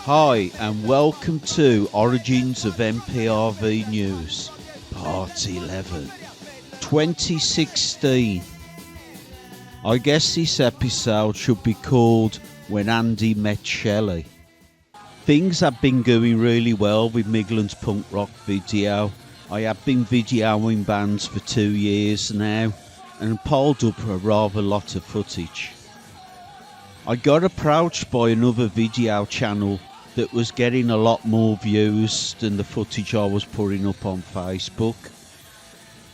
Hi and welcome to Origins of MPRV News, Part 11, 2016. I guess this episode should be called When Andy Met Shelley. Things have been going really well with Miglin's punk rock video. I have been videoing bands for 2 years now and piled up a rather lot of footage. I got approached by another video channel that was getting a lot more views than the footage I was putting up on Facebook,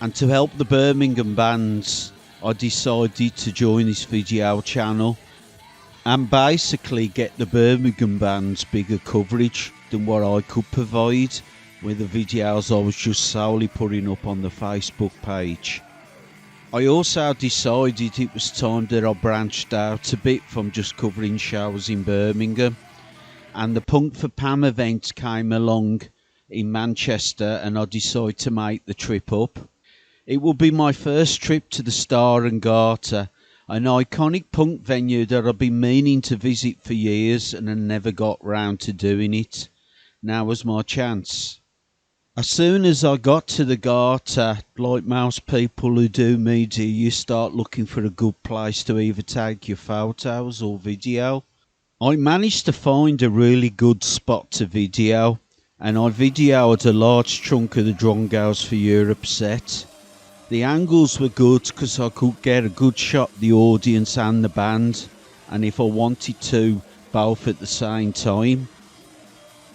and to help the Birmingham bands I decided to join this video channel and basically get the Birmingham bands bigger coverage than what I could provide with the videos I was just solely putting up on the Facebook page. I also decided it was time that I branched out a bit from just covering shows in Birmingham, and the Punk for Pam event came along in Manchester and I decided to make the trip up. It will be my first trip to the Star and Garter, an iconic punk venue that I've been meaning to visit for years and I never got round to doing it. Now was my chance. As soon as I got to the Garter, like most people who do media, you start looking for a good place to either take your photos or video. I managed to find a really good spot to video, and I videoed a large chunk of the Drongos for Europe set. The angles were good because I could get a good shot of the audience and the band, and if I wanted to, both at the same time.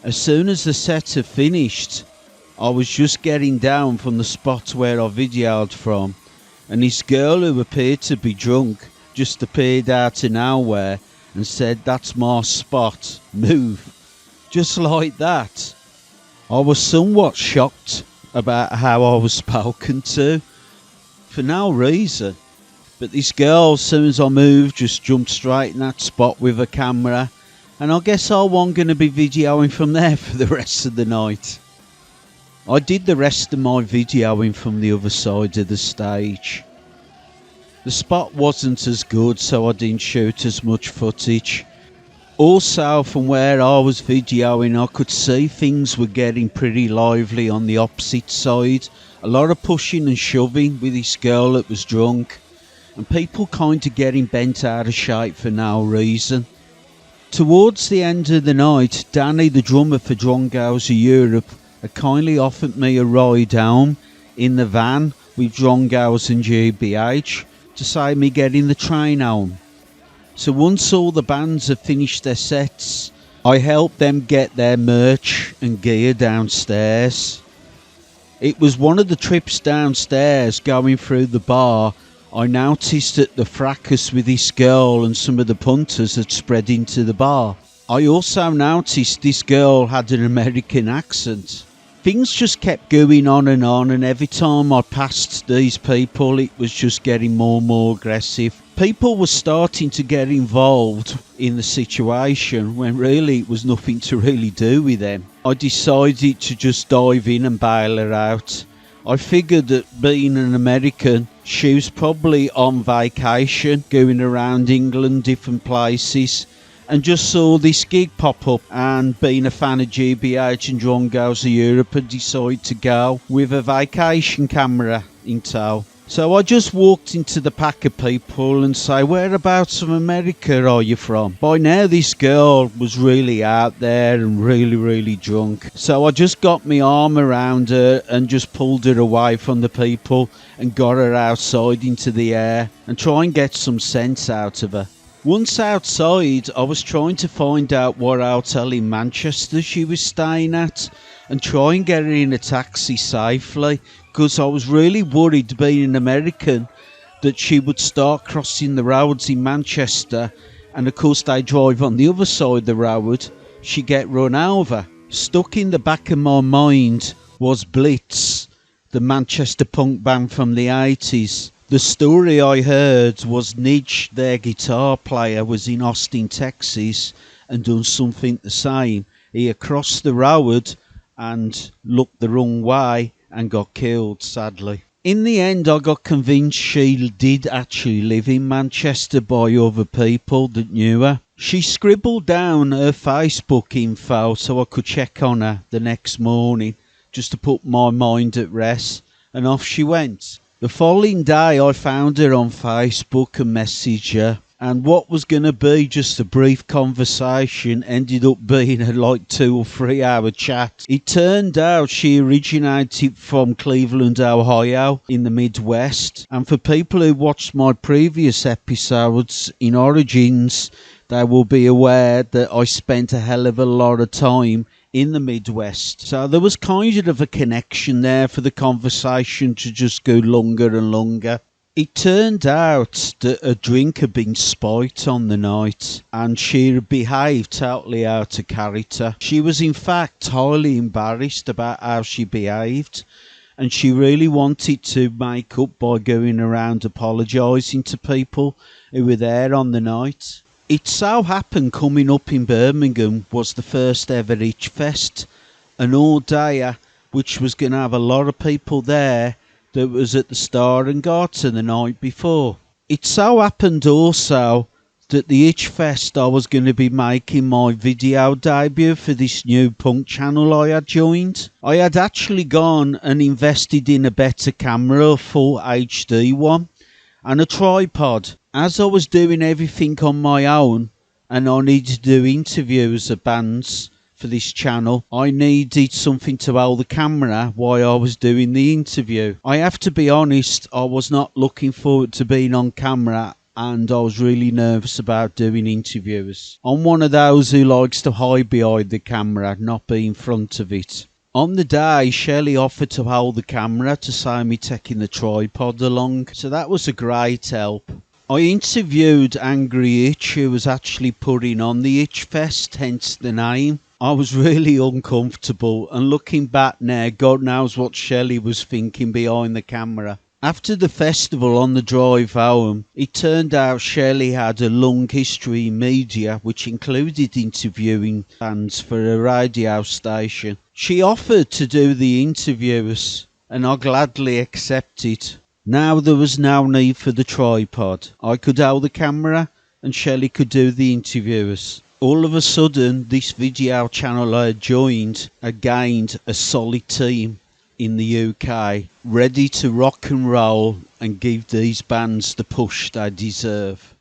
As soon as the set had finished, I was just getting down from the spot where I videoed from, and this girl who appeared to be drunk just appeared out of nowhere and said, "That's my spot, move." Just like that. I was somewhat shocked about how I was spoken to, for no reason. But this girl, as soon as I moved, just jumped straight in that spot with a camera, and I guess I wasn't going to be videoing from there for the rest of the night. I did the rest of my videoing from the other side of the stage. The spot wasn't as good, so I didn't shoot as much footage. Also, from where I was videoing, I could see things were getting pretty lively on the opposite side. A lot of pushing and shoving with this girl that was drunk, and people kind of getting bent out of shape for no reason. Towards the end of the night, Danny, the drummer for Drongos of Europe, had kindly offered me a ride home in the van with Drongos and GBH to save me getting the train home. So once all the bands had finished their sets, I helped them get their merch and gear downstairs. It was one of the trips downstairs going through the bar I noticed that the fracas with this girl and some of the punters had spread into the bar. I also noticed this girl had an American accent. Things just kept going on, and every time I passed these people, it was just getting more and more aggressive. People were starting to get involved in the situation when really it was nothing to really do with them. I decided to just dive in and bail her out. I figured that being an American, she was probably on vacation, going around England, different places, and just saw this gig pop up, and being a fan of GBH and Drongos of Europe, had decided to go with a vacation camera in tow. So I just walked into the pack of people and say, "Whereabouts of America are you from?" By now this girl was really out there and really drunk. So I just got my arm around her and just pulled her away from the people and got her outside into the air and try and get some sense out of her. Once outside, I was trying to find out what hotel in Manchester she was staying at and try and get her in a taxi safely, because I was really worried, being an American, that she would start crossing the roads in Manchester, and of course they drive on the other side of the road, she'd get run over. Stuck in the back of my mind was Blitz, the Manchester punk band from the 80s. The story I heard was Nidge, their guitar player, was in Austin, Texas, and done something the same. He had crossed the road and looked the wrong way and got killed, sadly. In the end, I got convinced she did actually live in Manchester by other people that knew her. She scribbled down her Facebook info so I could check on her the next morning, just to put my mind at rest, and off she went. The following day I found her on Facebook and messaged her, and what was going to be just a brief conversation ended up being a 2 or 3 hour chat. It turned out she originated from Cleveland, Ohio in the Midwest, and for people who watched my previous episodes in Origins, they will be aware that I spent a hell of a lot of time in the Midwest. So there was kind of a connection there for the conversation to just go longer and longer. It turned out that a drink had been spiked on the night and she had behaved totally out of character. She was in fact highly embarrassed about how she behaved, and she really wanted to make up by going around apologising to people who were there on the night. It so happened coming up in Birmingham was the first ever Itch Fest, an all-dayer which was going to have a lot of people there that was at the Star and Garter the night before. It so happened also that the Itch Fest I was going to be making my video debut for this new punk channel I had joined. I had actually gone and invested in a better camera, a full HD one, and a tripod. As I was doing everything on my own and I needed to do interviews of bands for this channel, I needed something to hold the camera while I was doing the interview. I have to be honest, I was not looking forward to being on camera and I was really nervous about doing interviews. I'm one of those who likes to hide behind the camera, not be in front of it. On the day, Shelley offered to hold the camera to save me taking the tripod along, so that was a great help. I interviewed Angry Itch, who was actually putting on the Itch Fest, hence the name. I was really uncomfortable, and looking back now, God knows what Shelley was thinking behind the camera. After the festival on the drive home, it turned out Shelley had a long history in media, which included interviewing bands for a radio station. She offered to do the interviews, and I gladly accepted. Now there was no need for the tripod. I could hold the camera and Shelley could do the interviews. All of a sudden, this video channel I had joined had gained a solid team in the UK, ready to rock and roll and give these bands the push they deserve.